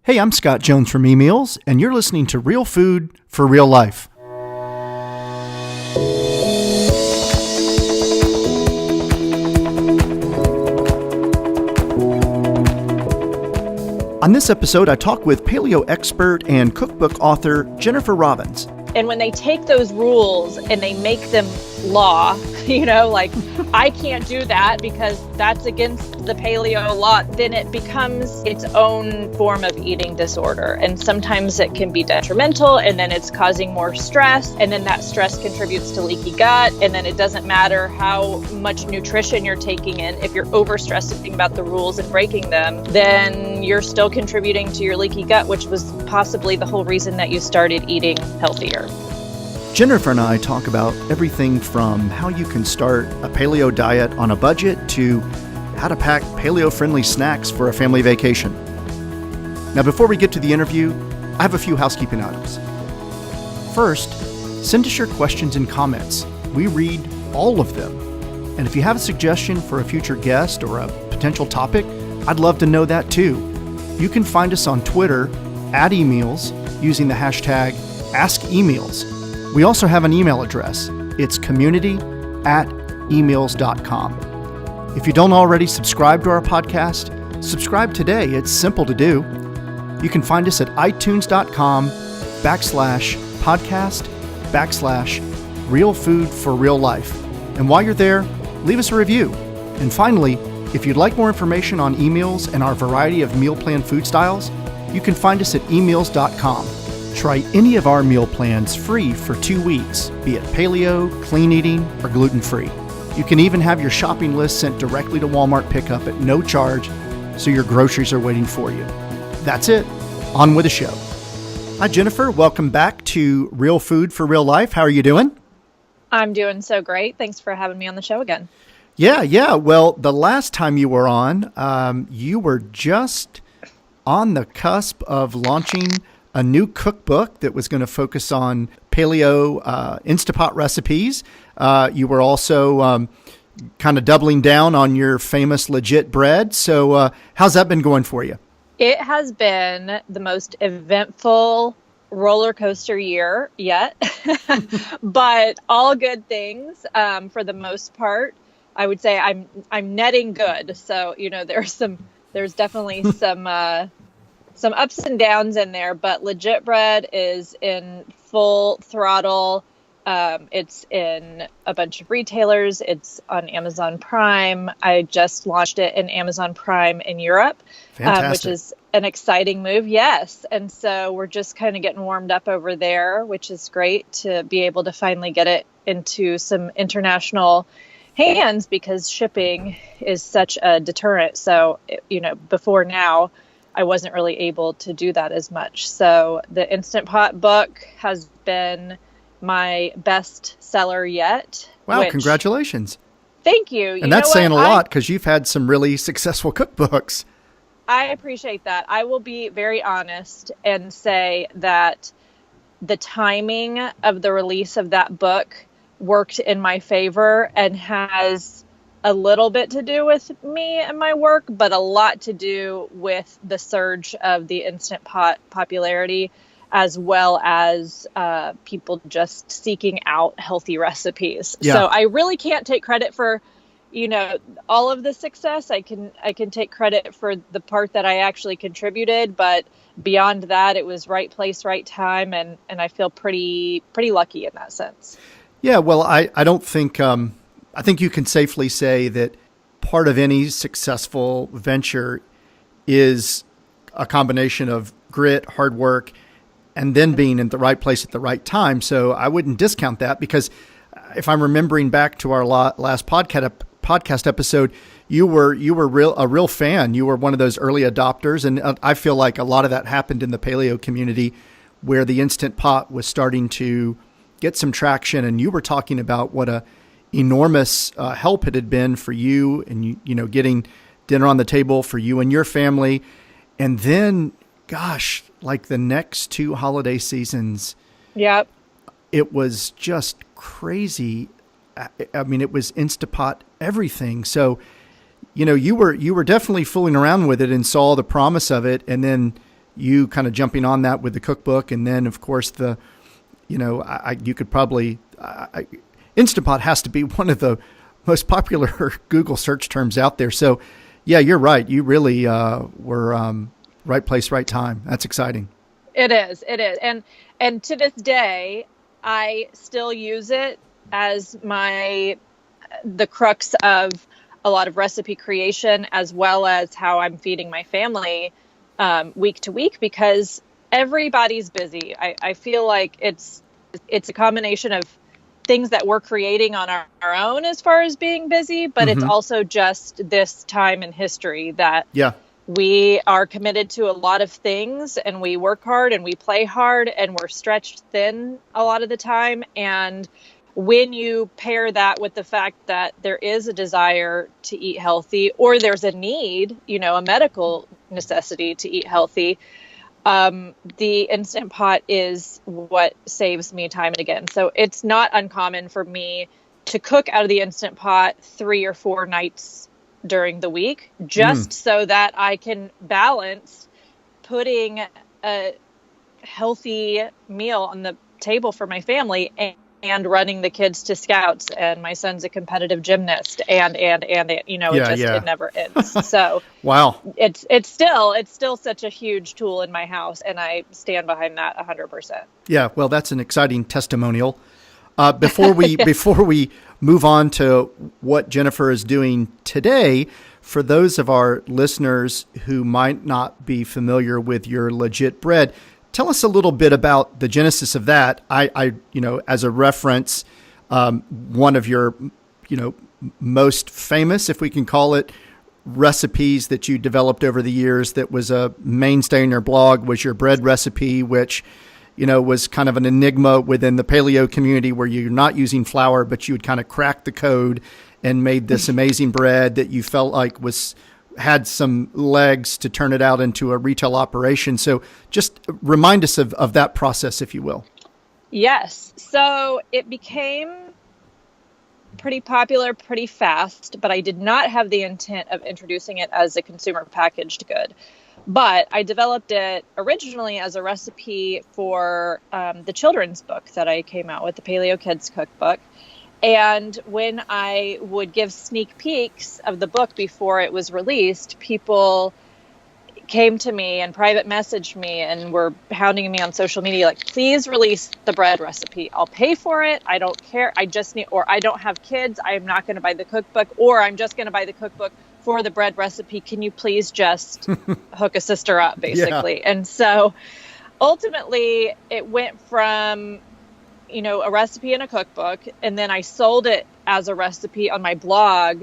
Hey, I'm Scott Jones from eMeals, and you're listening to Real Food for Real Life. On this episode, I talk with paleo expert and cookbook author Jennifer Robbins. And when they take those rules and they make them law, like I can't do that because that's against the paleo law, then it becomes its own form of eating disorder. And sometimes it can be detrimental, and then it's causing more stress. And then that stress contributes to leaky gut. And then it doesn't matter how much nutrition you're taking in. If you're overstressing about the rules and breaking them, then you're still contributing to your leaky gut, which was possibly the whole reason that you started eating healthier. Jennifer and I talk about everything from how you can start a paleo diet on a budget to how to pack paleo-friendly snacks for a family vacation. Now, before we get to the interview, I have a few housekeeping items. First, send us your questions and comments. We read all of them. And if you have a suggestion for a future guest or a potential topic, I'd love to know that too. You can find us on Twitter at eMeals using the hashtag AskEMeals. We also have an email address. It's community@emeals.com. If you don't already subscribe to our podcast, subscribe today. It's simple to do. You can find us at itunes.com/podcast/Real Food for Real Life. And while you're there, leave us a review. And finally, if you'd like more information on eMeals and our variety of meal plan food styles, you can find us at eMeals.com. Try any of our meal plans free for 2 weeks, be it paleo, clean eating, or gluten-free. You can even have your shopping list sent directly to Walmart pickup at no charge, so your groceries are waiting for you. That's it. On with the show. Hi, Jennifer. Welcome back to Real Food for Real Life. How are you doing? I'm doing so great. Thanks for having me on the show again. Yeah. Well, the last time you were on, you were just on the cusp of launching a new cookbook that was going to focus on paleo Instapot recipes. You were also kind of doubling down on your famous legit bread. So how's that been going for you? It has been the most eventful roller coaster year yet, but all good things for the most part. I would say I'm netting good. So, there's definitely some ups and downs in there, but legit bread is in full throttle. It's in a bunch of retailers. It's on Amazon Prime. I just launched it in Amazon Prime in Europe, which is an exciting move. Yes. And so we're just kind of getting warmed up over there, which is great to be able to finally get it into some international hands because shipping is such a deterrent. So, before now, I wasn't really able to do that as much. So the Instant Pot book has been my best seller yet. Wow, congratulations. Thank you. And that's saying a lot because you've had some really successful cookbooks. I appreciate that. I will be very honest and say that the timing of the release of that book worked in my favor and has a little bit to do with me and my work, but a lot to do with the surge of the Instant Pot popularity, as well as people just seeking out healthy recipes. Yeah. So I really can't take credit for, all of the success. I can take credit for the part that I actually contributed, but beyond that, it was right place, right time, and I feel pretty lucky in that sense. Yeah, well, I don't think I think you can safely say that part of any successful venture is a combination of grit, hard work, and then being in the right place at the right time. So I wouldn't discount that because if I'm remembering back to our last podcast episode, you were a real fan. You were one of those early adopters, and I feel like a lot of that happened in the paleo community where the Instant Pot was starting to get some traction, and you were talking about what a enormous help it had been for you and getting dinner on the table for you and your family. And then, gosh, like the next two holiday seasons, yep, it was just crazy. I mean, it was Instapot everything. So, you were definitely fooling around with it and saw the promise of it. And then you kind of jumping on that with the cookbook. And then of course you could probably, Instant Pot has to be one of the most popular Google search terms out there. So yeah, you're right. You really were right place, right time. That's exciting. It is. And to this day, I still use it as the crux of a lot of recipe creation, as well as how I'm feeding my family week to week, because everybody's busy. I feel like it's a combination of things that we're creating on our own as far as being busy, but it's also just this time in history that we are committed to a lot of things, and we work hard and we play hard and we're stretched thin a lot of the time. And when you pair that with the fact that there is a desire to eat healthy, or there's a need, a medical necessity to eat healthy, the Instant Pot is what saves me time and again. So it's not uncommon for me to cook out of the Instant Pot 3 or 4 nights during the week, just so that I can balance putting a healthy meal on the table for my family and running the kids to scouts, and my son's a competitive gymnast, and it never ends. So wow, it's still such a huge tool in my house, and I stand behind that 100%. Yeah, well, that's an exciting testimonial. Before we move on to what Jennifer is doing today, for those of our listeners who might not be familiar with your Legit Bread, tell us a little bit about the genesis of that. I as a reference, one of your, most famous, if we can call it, recipes that you developed over the years that was a mainstay in your blog was your bread recipe, which was kind of an enigma within the paleo community, where you're not using flour, but you would kind of crack the code and made this amazing bread that you felt like had some legs to turn it out into a retail operation. So just remind us of that process, if you will. Yes. So it became pretty popular pretty fast, but I did not have the intent of introducing it as a consumer packaged good. But I developed it originally as a recipe for the children's book that I came out with, the Paleo Kids Cookbook. And when I would give sneak peeks of the book before it was released, people came to me and private messaged me and were hounding me on social media, like, please release the bread recipe. I'll pay for it. I don't care. I just need, or I don't have kids. I'm not going to buy the cookbook, or I'm just going to buy the cookbook for the bread recipe. Can you please just hook a sister up, basically? Yeah. And so ultimately it went from, a recipe in a cookbook, and then I sold it as a recipe on my blog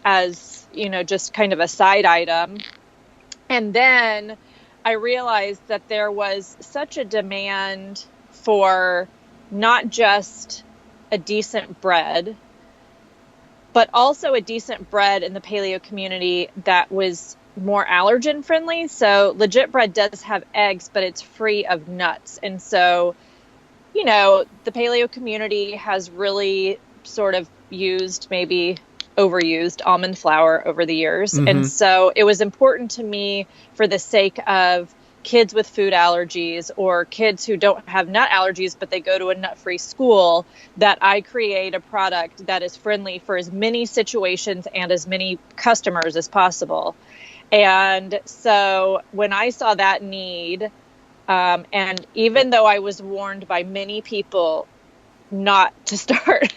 as, just kind of a side item. And then I realized that there was such a demand for not just a decent bread, but also a decent bread in the paleo community that was more allergen friendly. So Legit Bread does have eggs, but it's free of nuts. And so, the paleo community has really sort of maybe overused almond flour over the years. And so it was important to me, for the sake of kids with food allergies or kids who don't have nut allergies, but they go to a nut-free school, that I create a product that is friendly for as many situations and as many customers as possible. And so when I saw that need, and even though I was warned by many people not to start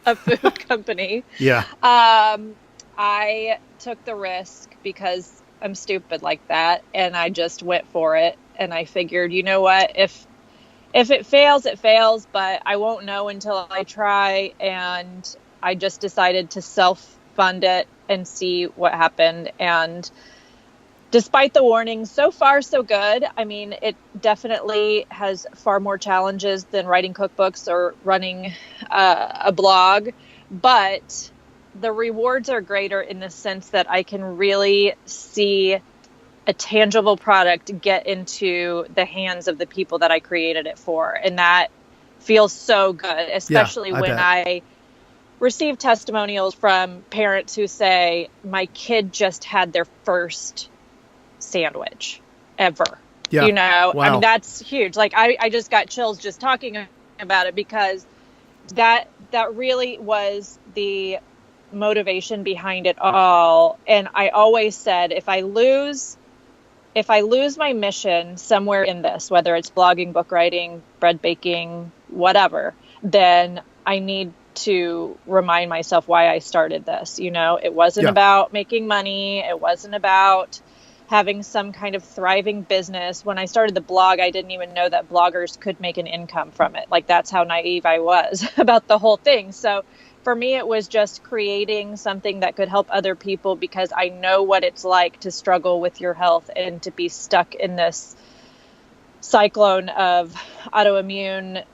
a food company, I took the risk because I'm stupid like that, and I just went for it. And I figured, you know what, if it fails, it fails, but I won't know until I try. And I just decided to self-fund it and see what happened. And despite the warnings, so far so good. I mean, it definitely has far more challenges than writing cookbooks or running a blog, but the rewards are greater in the sense that I can really see a tangible product get into the hands of the people that I created it for. And that feels so good, especially when I receive testimonials from parents who say, my kid just had their first sandwich ever. Yeah. You know, I Wow. mean, that's huge. Like I just got chills just talking about it, because that really was the motivation behind it all. And I always said, if I lose my mission somewhere in this, whether it's blogging, book writing, bread baking, whatever, then I need to remind myself why I started this. You know, it wasn't about making money. It wasn't about having some kind of thriving business. When I started the blog, I didn't even know that bloggers could make an income from it. Like, that's how naive I was about the whole thing. So for me, it was just creating something that could help other people, because I know what it's like to struggle with your health and to be stuck in this cyclone of autoimmune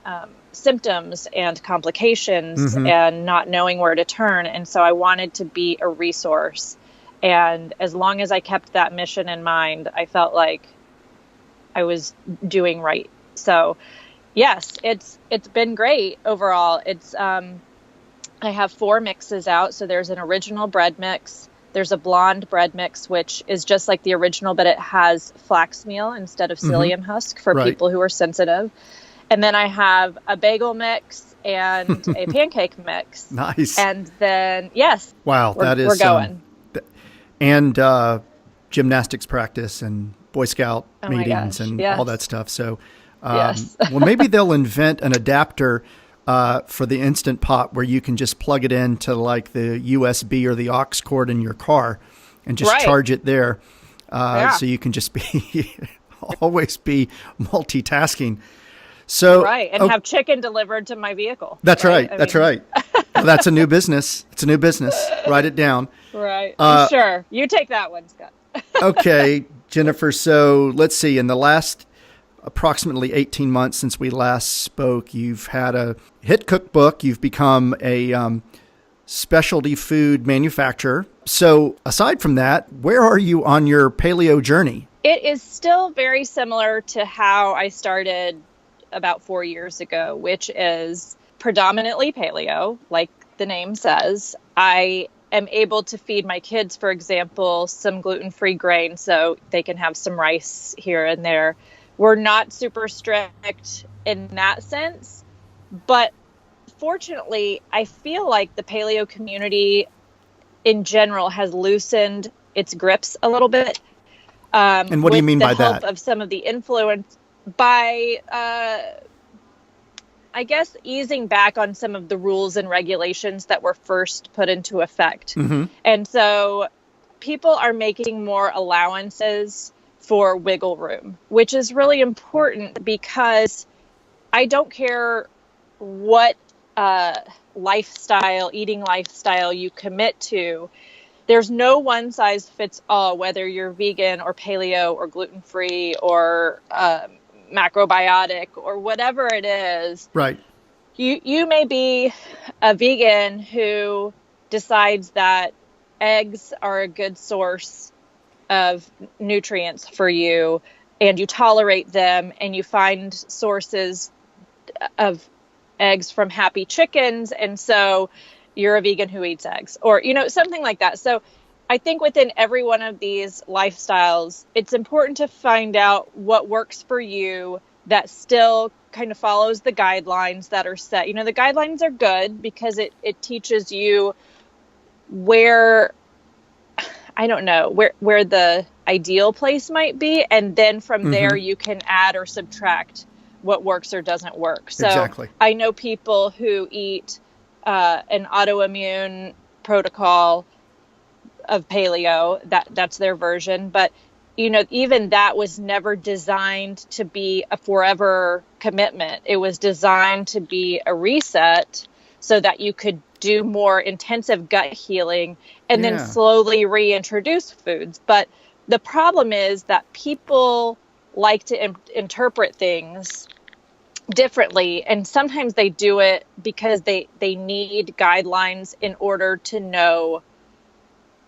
symptoms and complications and not knowing where to turn. And so I wanted to be a resource. And as long as I kept that mission in mind, I felt like I was doing right. So yes, it's been great overall. It's I have 4 mixes out. So there's an original bread mix. There's a blonde bread mix, which is just like the original, but it has flax meal instead of psyllium husk for people who are sensitive. And then I have a bagel mix and a pancake mix. Nice. And then, yes. Wow, we're going. And gymnastics practice and Boy Scout meetings and all that stuff. So, well, maybe they'll invent an adapter for the Instant Pot where you can just plug it into like the USB or the aux cord in your car and just charge it there. So you can just always be multitasking. So and have chicken delivered to my vehicle. That's right. That's right. Well, that's a new business. It's a new business. Write it down. Right. Sure. You take that one, Scott. Okay, Jennifer. So let's see. In the last approximately 18 months since we last spoke, you've had a hit cookbook. You've become a specialty food manufacturer. So aside from that, where are you on your paleo journey? It is still very similar to how I started about 4 years ago, which is predominantly paleo, like the name says. I am able to feed my kids, for example, some gluten-free grain so they can have some rice here and there. We're not super strict in that sense, but fortunately, I feel like the paleo community in general has loosened its grips a little bit. And what do you mean by that? With the help of some of the influence, by, I guess, easing back on some of the rules and regulations that were first put into effect. And so people are making more allowances for wiggle room, which is really important, because I don't care what eating lifestyle you commit to. There's no one size fits all, whether you're vegan or paleo or gluten-free or macrobiotic or whatever it is. Right. You may be a vegan who decides that eggs are a good source of nutrients for you, and you tolerate them, and you find sources of eggs from happy chickens, and so you're a vegan who eats eggs, or, you know, something like that. So I think within every one of these lifestyles, it's important to find out what works for you that still kind of follows the guidelines that are set. You know, the guidelines are good because it teaches you where the ideal place might be. And then from there, you can add or subtract what works or doesn't work. So I know people who eat an autoimmune protocol of paleo, that's their version. But, you know, even that was never designed to be a forever commitment. It was designed to be a reset so that you could do more intensive gut healing and then slowly reintroduce foods. But the problem is that people like to interpret things differently, and sometimes they do it because they need guidelines in order to know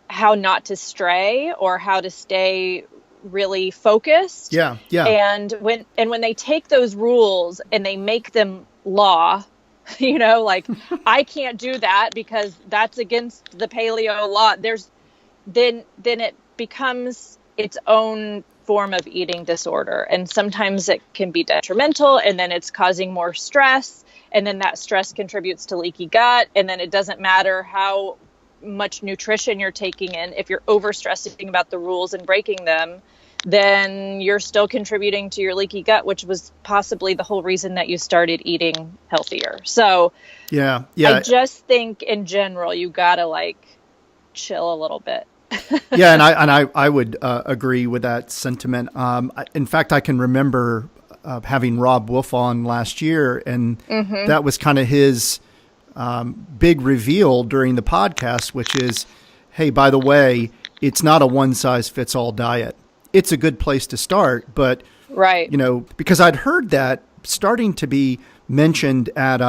how not to stray or how to stay really focused. And when they take those rules and they make them law, you know, like I can't do that because that's against the paleo law. Then it becomes its own form of eating disorder. And sometimes it can be detrimental, and then it's causing more stress. And then that stress contributes to leaky gut. And then it doesn't matter how much nutrition you're taking in. If you're overstressing about the rules and breaking them, then you're still contributing to your leaky gut, which was possibly the whole reason that you started eating healthier. So yeah. I just think in general, you gotta chill a little bit. Yeah, and I would agree with that sentiment. In fact, I can remember having Rob Wolf on last year, and that was kind of his big reveal during the podcast, which is, hey, by the way, it's not a one-size-fits-all diet. It's a good place to start, but right, because I'd heard that starting to be mentioned at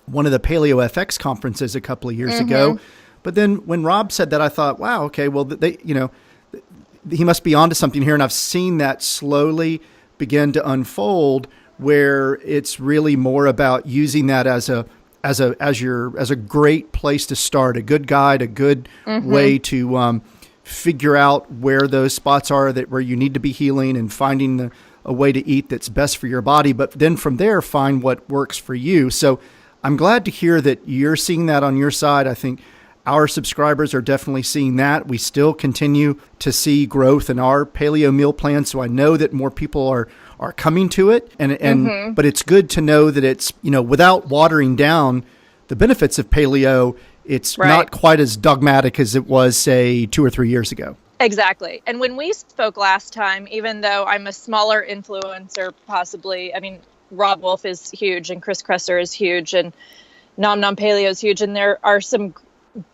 one of the Paleo FX conferences a couple of years ago. But then when Rob said that, I thought, wow, okay, well, he must be onto something here. And I've seen that slowly begin to unfold, where it's really more about using that as a great place to start, a good guide, a good way to figure out where those spots are where you need to be healing, and finding a way to eat that's best for your body. But then from there, find what works for you. So I'm glad to hear that you're seeing that on your side. I think our subscribers are definitely seeing that. We still continue to see growth in our paleo meal plan. So I know that more people are coming to it. But it's good to know that it's, without watering down the benefits of paleo, it's not quite as dogmatic as it was, say, 2 or 3 years ago. Exactly. And when we spoke last time, even though I'm a smaller influencer, possibly, Rob Wolf is huge, and Chris Kresser is huge, and Nom Nom Paleo is huge. And there are some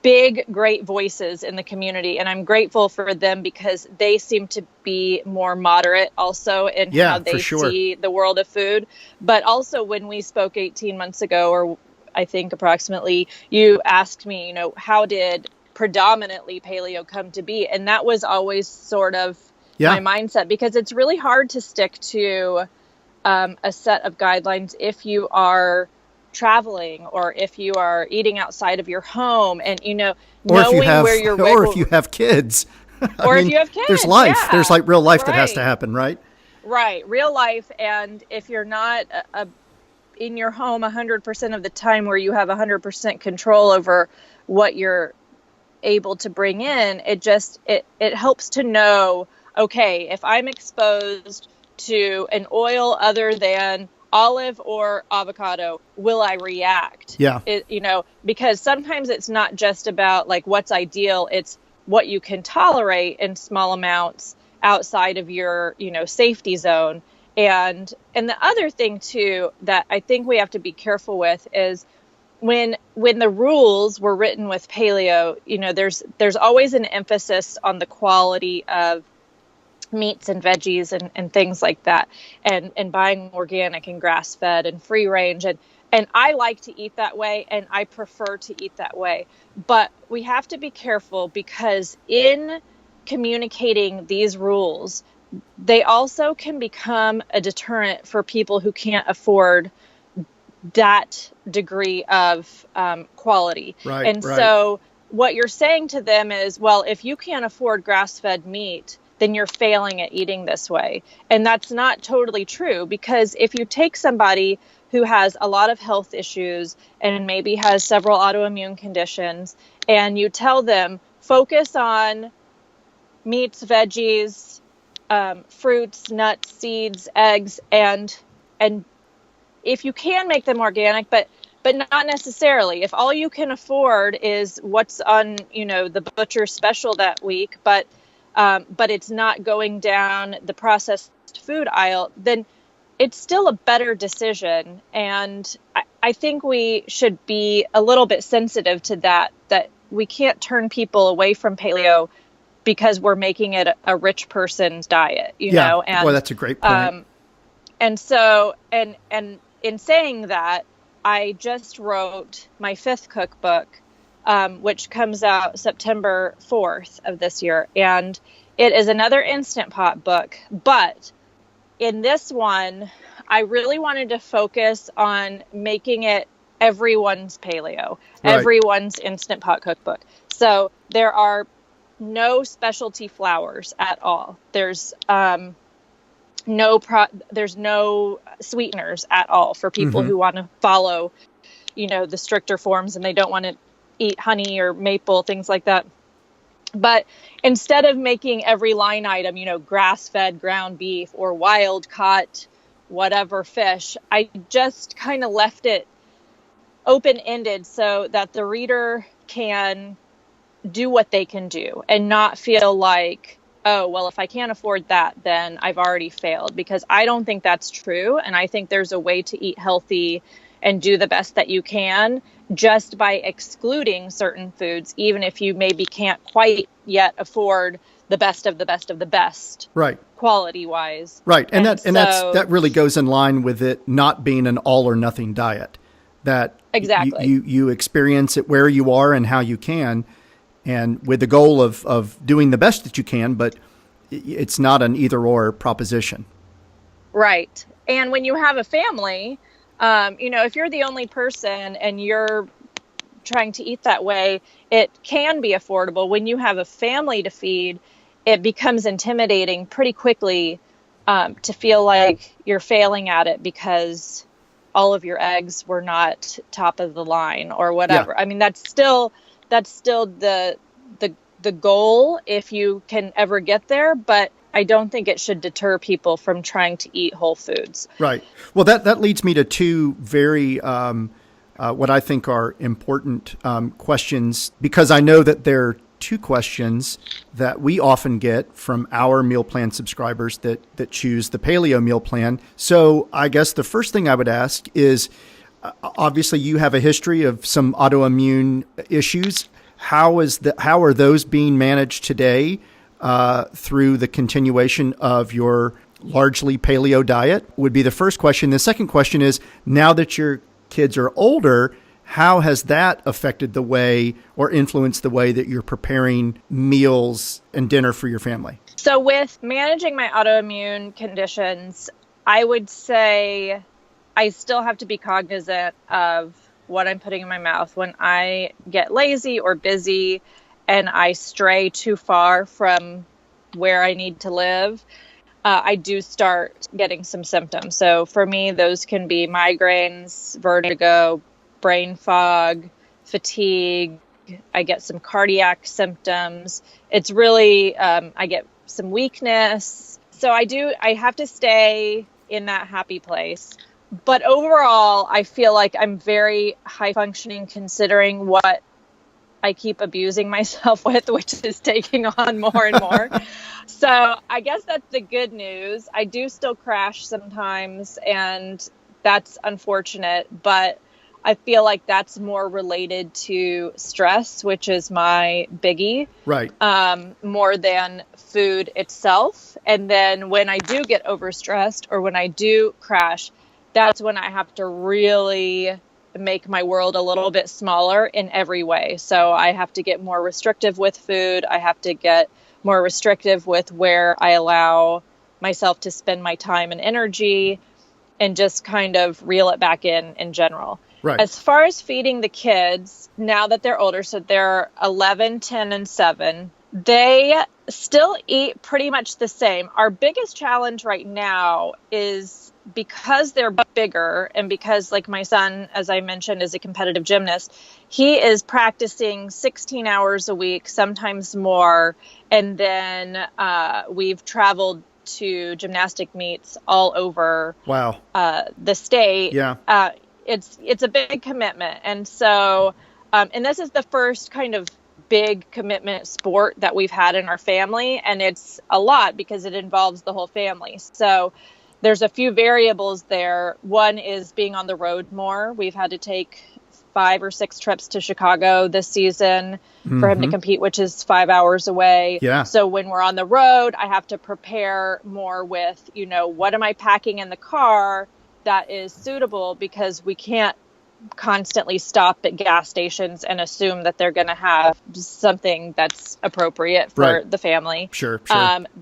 big, great voices in the community. And I'm grateful for them, because they seem to be more moderate also in how they see the world of food. But also when we spoke 18 months ago, or I think approximately, you asked me, how did Predominantly Paleo come to be? And that was always sort of my mindset, because it's really hard to stick to a set of guidelines if you are traveling, or if you are eating outside of your home, and knowing where you're or if you have kids. If you have kids, there's life. There's real life that has to happen, right? Right, real life. And if you're not in your home 100% of the time, where you have 100% control over what you're able to bring in, it helps to know, okay, if I'm exposed to an oil other than olive or avocado, will I react? Yeah. Because sometimes it's not just about what's ideal, it's what you can tolerate in small amounts outside of your, safety zone. And the other thing too, that I think we have to be careful with is when the rules were written with paleo, there's always an emphasis on the quality of meats and veggies and things like that, and buying organic and grass-fed and free range. And I like to eat that way, and I prefer to eat that way. But we have to be careful, because in communicating these rules, they also can become a deterrent for people who can't afford that degree of quality. Right, and so what you're saying to them is, well, if you can't afford grass-fed meat, then you're failing at eating this way. And that's not totally true, because if you take somebody who has a lot of health issues and maybe has several autoimmune conditions, and you tell them, focus on meats, veggies, fruits, nuts, seeds, eggs, and if you can, make them organic, but not necessarily. If all you can afford is what's on, the butcher special that week, but it's not going down the processed food aisle, then it's still a better decision. And I think we should be a little bit sensitive to that we can't turn people away from paleo because we're making it a rich person's diet, know? And, boy, that's a great point. And so, and in saying that, I just wrote my 5th cookbook, which comes out September 4th of this year. And it is another Instant Pot book. But in this one, I really wanted to focus on making it everyone's paleo, everyone's Instant Pot cookbook. So there are no specialty flours at all. There's there's no sweeteners at all for people who want to follow, the stricter forms and they don't want to eat honey or maple, things like that. But instead of making every line item, grass-fed ground beef or wild caught whatever fish, I just kind of left it open-ended so that the reader can do what they can do and not feel like, oh, well, if I can't afford that, then I've already failed, because I don't think that's true. And I think there's a way to eat healthy and do the best that you can just by excluding certain foods, even if you maybe can't quite yet afford the best of the best of the best, right, quality wise. Right. That really goes in line with it not being an all or nothing diet, that exactly you experience it where you are and how you can, and with the goal of doing the best that you can, but it's not an either or proposition. Right. And when you have a family, if you're the only person and you're trying to eat that way, it can be affordable. When you have a family to feed, it becomes intimidating pretty quickly to feel like you're failing at it because all of your eggs were not top of the line or whatever. Yeah. I mean, that's still the goal if you can ever get there, but I don't think it should deter people from trying to eat whole foods. Right. Well, that leads me to two very what I think are important questions, because I know that there are two questions that we often get from our meal plan subscribers that choose the paleo meal plan. So I guess the first thing I would ask is, obviously you have a history of some autoimmune issues. How are those being managed today through the continuation of your largely paleo diet? Would be the first question. The second question is, now that your kids are older, how has that affected the way or influenced the way that you're preparing meals and dinner for your family? So with managing my autoimmune conditions, I would say I still have to be cognizant of what I'm putting in my mouth. When I get lazy or busy and I stray too far from where I need to live, I do start getting some symptoms. So for me, those can be migraines, vertigo, brain fog, fatigue. I get some cardiac symptoms. It's really, I get some weakness. So I have to stay in that happy place. But overall, I feel like I'm very high functioning considering what I keep abusing myself with, which is taking on more and more. So I guess that's the good news. I do still crash sometimes, and that's unfortunate, but I feel like that's more related to stress, which is my biggie, right? More than food itself. And then when I do get overstressed or when I do crash, that's when I have to really make my world a little bit smaller in every way. So I have to get more restrictive with food. I have to get more restrictive with where I allow myself to spend my time and energy, and just kind of reel it back in general. Right. As far as feeding the kids, now that they're older, so they're 11, 10, and 7, they still eat pretty much the same. Our biggest challenge right now is because they're bigger, and because, like, my son, as I mentioned, is a competitive gymnast, he is practicing 16 hours a week, sometimes more. And then we've traveled to gymnastic meets all over the state. Yeah. It's a big commitment. And so, and this is the first kind of big commitment sport that we've had in our family. And it's a lot because it involves the whole family. So there's a few variables there. One is being on the road more. We've had to take 5 or 6 trips to Chicago this season for him to compete, which is 5 hours away. Yeah. So when we're on the road, I have to prepare more with, what am I packing in the car that is suitable, because we can't constantly stop at gas stations and assume that they're going to have something that's appropriate for the family. Sure.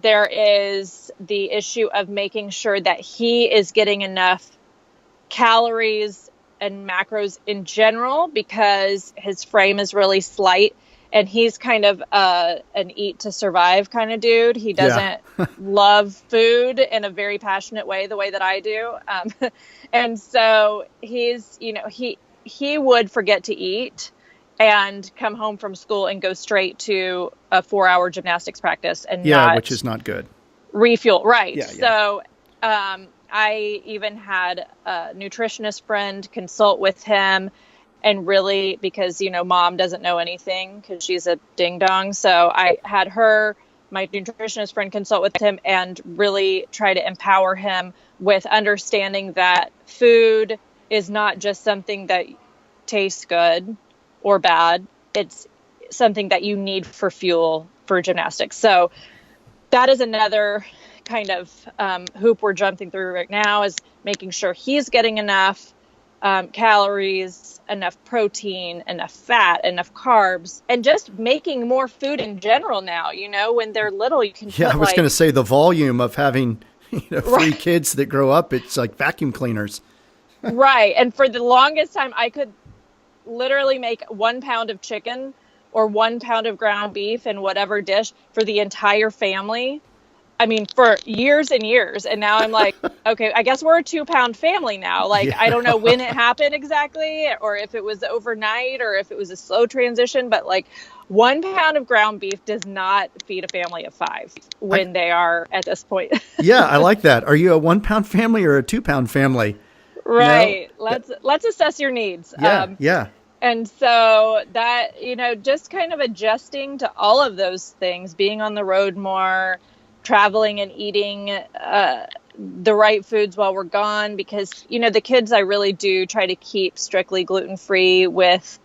There is the issue of making sure that he is getting enough calories and macros in general, because his frame is really slight and he's kind of an eat to survive kind of dude. He doesn't love food in a very passionate way, the way that I do. And so he's, he would forget to eat and come home from school and go straight to a 4-hour gymnastics practice and not which is not good. Refuel. Right. Yeah. So, I even had a nutritionist friend consult with him, and really, because, mom doesn't know anything because she's a ding dong. So I had my nutritionist friend, consult with him and really try to empower him with understanding that food is not just something that tastes good or bad. It's something that you need for fuel for gymnastics. So that is another kind of hoop we're jumping through right now, is making sure he's getting enough calories, enough protein, enough fat, enough carbs, and just making more food in general now. When they're little, you can I was going to say the volume of having 3 kids that grow up, it's like vacuum cleaners. Right. And for the longest time, I could literally make 1 pound of chicken or 1 pound of ground beef in whatever dish for the entire family. I mean, for years and years. And now I'm like, okay, I guess we're a 2-pound family now. I don't know when it happened exactly, or if it was overnight, or if it was a slow transition, but 1 pound of ground beef does not feed a family of 5 when they are at this point. Yeah, I like that. Are you a 1 pound family or a 2 pound family? Right. Let's assess your needs. Yeah. And so that, just kind of adjusting to all of those things, being on the road more, traveling and eating the right foods while we're gone, because the kids, I really do try to keep strictly gluten-free with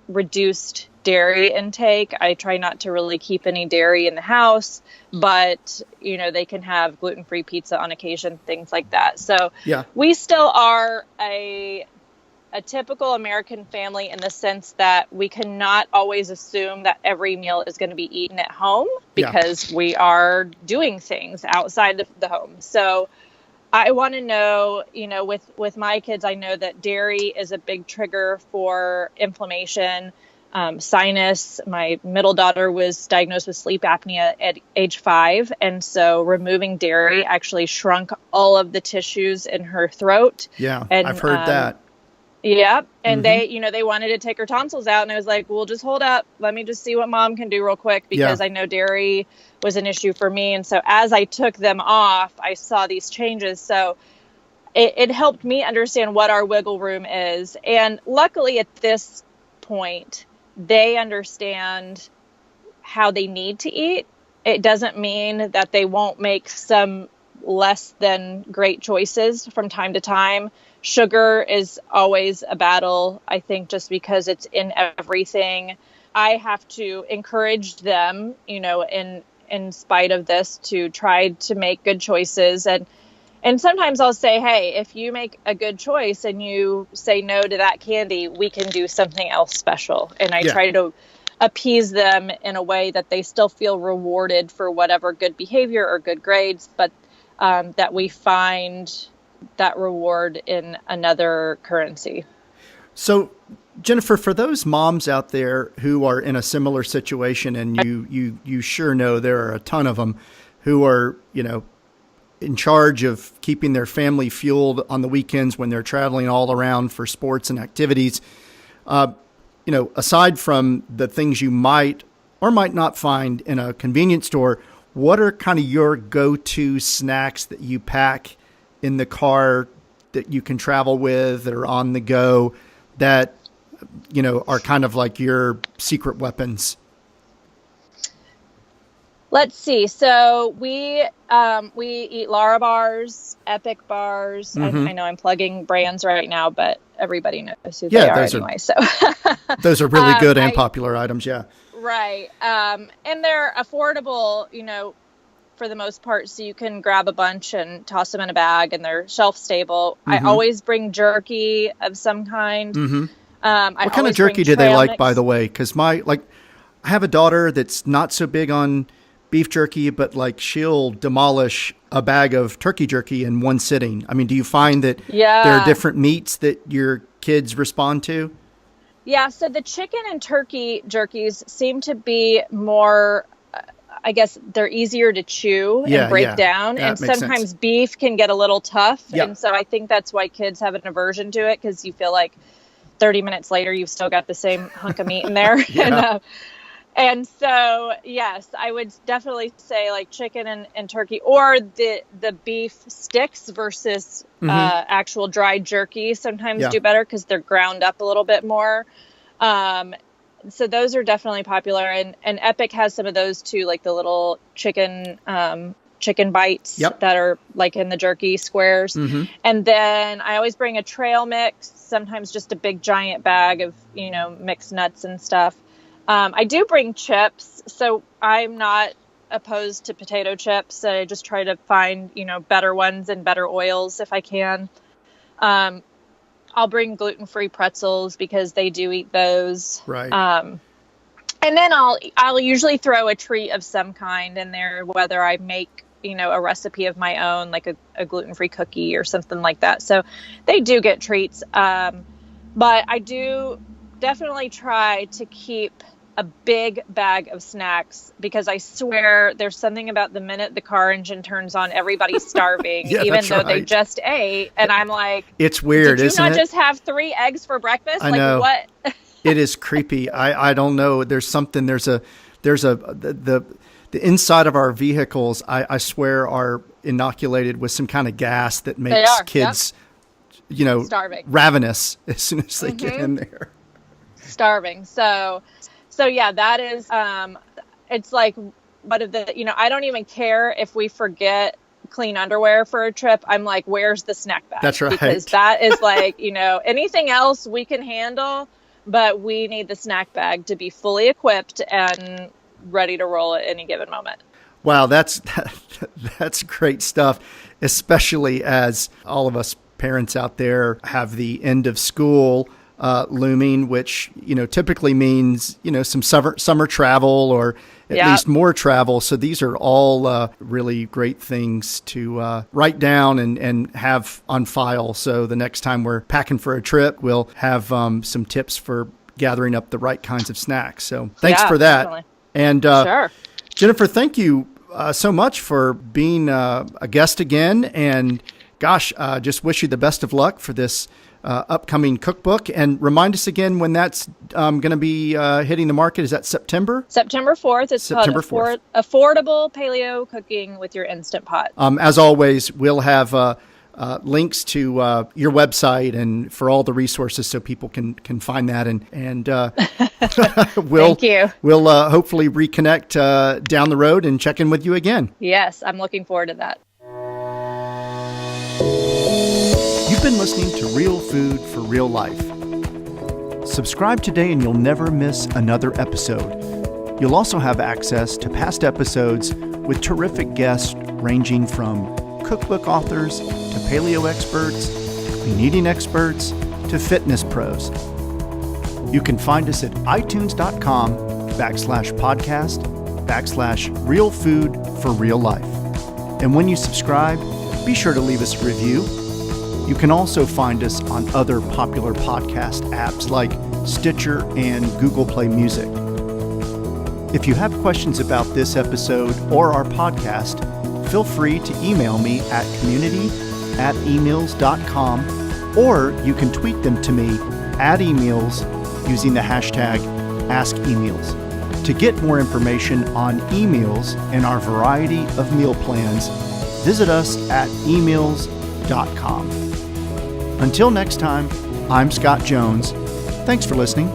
reduced dairy intake. I try not to really keep any dairy in the house, but they can have gluten-free pizza on occasion, things like that. So we still are a typical American family in the sense that we cannot always assume that every meal is going to be eaten at home, because we are doing things outside of the home. So I want to know, with my kids, I know that dairy is a big trigger for inflammation, sinus. My middle daughter was diagnosed with sleep apnea at age 5. And so removing dairy actually shrunk all of the tissues in her throat. Yeah, and I've heard that. Yeah. And they wanted to take her tonsils out. And I was like, well, just hold up. Let me just see what mom can do real quick, because I know dairy was an issue for me. And so as I took them off, I saw these changes. So it helped me understand what our wiggle room is. And luckily at this point, they understand how they need to eat. It doesn't mean that they won't make some less than great choices from time to time. Sugar is always a battle, I think, just because it's in everything. I have to encourage them, in spite of this, to try to make good choices. And sometimes I'll say, hey, if you make a good choice and you say no to that candy, we can do something else special. And I try to appease them in a way that they still feel rewarded for whatever good behavior or good grades, but that we find that reward in another currency. So, Jennifer, for those moms out there who are in a similar situation, and you sure know there are a ton of them who are, in charge of keeping their family fueled on the weekends when they're traveling all around for sports and activities, aside from the things you might or might not find in a convenience store, what are kind of your go-to snacks that you pack in the car that you can travel with, that are on the go, that, are kind of like your secret weapons? Let's see. So we eat Lara bars, Epic bars. Mm-hmm. I know I'm plugging brands right now, but everybody knows who they are anyway. So those are really good and popular items. Yeah. Right. And they're affordable, for the most part, so you can grab a bunch and toss them in a bag, and they're shelf stable. Mm-hmm. I always bring jerky of some kind. Mm-hmm. What kind of jerky do they like, by the way? Because I have a daughter that's not so big on beef jerky, but she'll demolish a bag of turkey jerky in one sitting. I mean, do you find that there are different meats that your kids respond to? Yeah, so the chicken and turkey jerkies seem to be more, I guess they're easier to chew and break down. That and makes sometimes sense. beef can get a little tough. Yep. And so I think that's why kids have an aversion to it, because you feel like 30 minutes later, you've still got the same hunk of meat in there. Yeah. And so, yes, I would definitely say like chicken and turkey, or the beef sticks versus actual dried jerky sometimes do better because they're ground up a little bit more. So those are definitely popular. And Epic has some of those too, like the little chicken bites that are like in the jerky squares. And then I always bring a trail mix, sometimes just a big giant bag of, mixed nuts and stuff. I do bring chips, so I'm not opposed to potato chips. I just try to find, better ones and better oils if I can. I'll bring gluten-free pretzels because they do eat those. Right. And then I'll usually throw a treat of some kind in there, whether I make, a recipe of my own, like a gluten-free cookie or something like that. So they do get treats. But I do definitely try to keep a big bag of snacks, because I swear there's something about the minute the car engine turns on, everybody's starving, even though they just ate. And I'm like, it's weird, isn't it? Did you not just have 3 eggs for breakfast? I know. What? It is creepy. I don't know. There's something, the inside of our vehicles, I swear, are inoculated with some kind of gas that makes kids, starving, ravenous as soon as they get in there. Starving. So yeah, that is, it's like, what of the, I don't even care if we forget clean underwear for a trip. I'm like, where's the snack bag? That's right. Because that is like, anything else we can handle, but we need the snack bag to be fully equipped and ready to roll at any given moment. Wow, that's great stuff, especially as all of us parents out there have the end of school looming, which, typically means, some summer travel or at least more travel. So these are all really great things to write down and have on file. So the next time we're packing for a trip, we'll have some tips for gathering up the right kinds of snacks. So thanks for that. Definitely. And sure. Jennifer, thank you so much for being a guest again. And gosh, just wish you the best of luck for this upcoming cookbook, and remind us again when that's going to be hitting the market. Is that September? September 4th. It's September called Affordable Paleo Cooking with Your Instant Pot. As always, we'll have links to your website and for all the resources so people can find that. And Thank you. We'll hopefully reconnect down the road and check in with you again. Yes, I'm looking forward to that. You've been listening to Real Food for Real Life. Subscribe today and you'll never miss another episode. You'll also have access to past episodes with terrific guests ranging from cookbook authors to paleo experts, to clean eating experts, to fitness pros. You can find us at itunes.com/podcast/Real Food for Real Life. And when you subscribe, be sure to leave us a review. You can also find us on other popular podcast apps like Stitcher and Google Play Music. If you have questions about this episode or our podcast, feel free to email me at community@eMeals.com, or you can tweet them to me at eMeals using the hashtag AskEMeals. To get more information on eMeals and our variety of meal plans, visit us at eMeals.com. Until next time, I'm Scott Jones. Thanks for listening.